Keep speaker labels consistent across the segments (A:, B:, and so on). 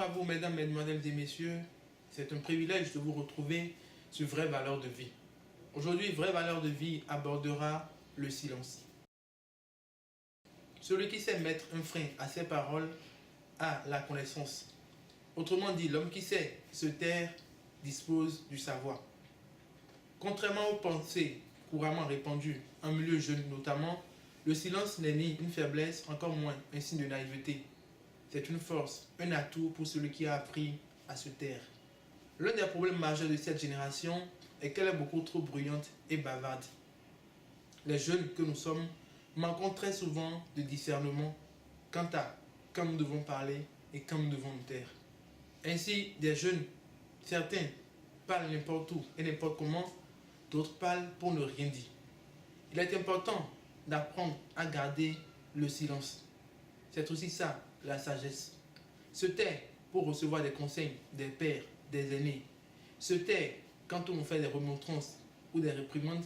A: à vous, mesdames, mesdemoiselles et messieurs. C'est un privilège de vous retrouver sur Vraie Valeur de Vie. Aujourd'hui, Vraie Valeur de Vie abordera le silence. Celui qui sait mettre un frein à ses paroles a la connaissance. Autrement dit, l'homme qui sait se taire dispose du savoir. Contrairement aux pensées couramment répandues en milieu jeune notamment, le silence n'est ni une faiblesse, encore moins un signe de naïveté. C'est une force, un atout pour celui qui a appris à se taire. L'un des problèmes majeurs de cette génération est qu'elle est beaucoup trop bruyante et bavarde. Les jeunes que nous sommes manquons très souvent de discernement quant à quand nous devons parler et quand nous devons nous taire. Ainsi, des jeunes, certains parlent n'importe où et n'importe comment, d'autres parlent pour ne rien dire. Il est important d'apprendre à garder le silence. C'est aussi ça, la sagesse. Se taire pour recevoir des conseils des pères, des aînés. Se taire quand on nous fait des remontrances ou des réprimandes.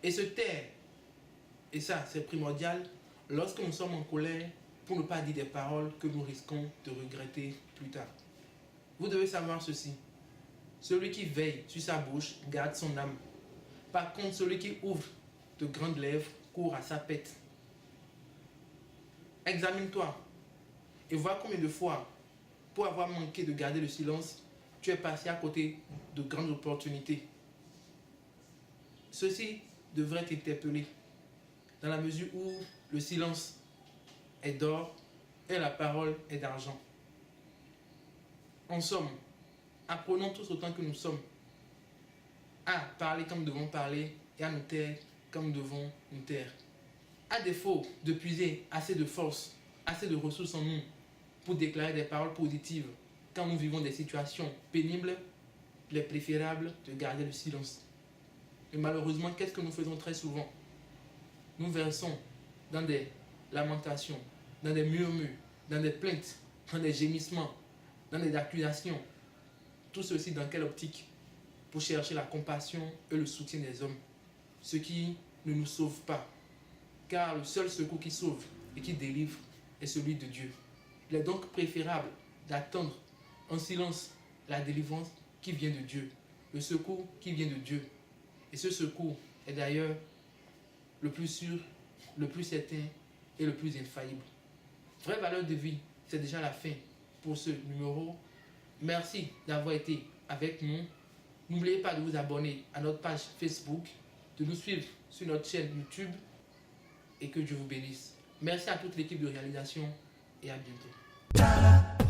A: Et se taire, et ça c'est primordial, lorsque nous sommes en colère pour ne pas dire des paroles que nous risquons de regretter plus tard. Vous devez savoir ceci. Celui qui veille sur sa bouche garde son âme. Par contre, celui qui ouvre de grandes lèvres court à sa pète. Examine-toi et vois combien de fois, pour avoir manqué de garder le silence, tu es passé à côté de grandes opportunités. Ceci devrait t'interpeller dans la mesure où le silence est d'or et la parole est d'argent. En somme, apprenons tous autant que nous sommes à parler comme nous devons parler et à nous taire comme nous devons nous taire. À défaut de puiser assez de force, assez de ressources en nous pour déclarer des paroles positives quand nous vivons des situations pénibles, il est préférable de garder le silence. Et malheureusement, qu'est-ce que nous faisons très souvent? Nous versons dans des lamentations, dans des murmures, dans des plaintes, dans des gémissements, dans des accusations. Tout ceci dans quelle optique? Pour chercher la compassion et le soutien des hommes. Ce qui ne nous sauve pas. Car le seul secours qui sauve et qui délivre est celui de Dieu. Il est donc préférable d'attendre en silence la délivrance qui vient de Dieu. Le secours qui vient de Dieu. Et ce secours est d'ailleurs le plus sûr, le plus certain et le plus infaillible. Vraie valeur de vie, c'est déjà la fin pour ce numéro. Merci d'avoir été avec nous. N'oubliez pas de vous abonner à notre page Facebook, de nous suivre sur notre chaîne YouTube et que Dieu vous bénisse. Merci à toute l'équipe de réalisation et à bientôt.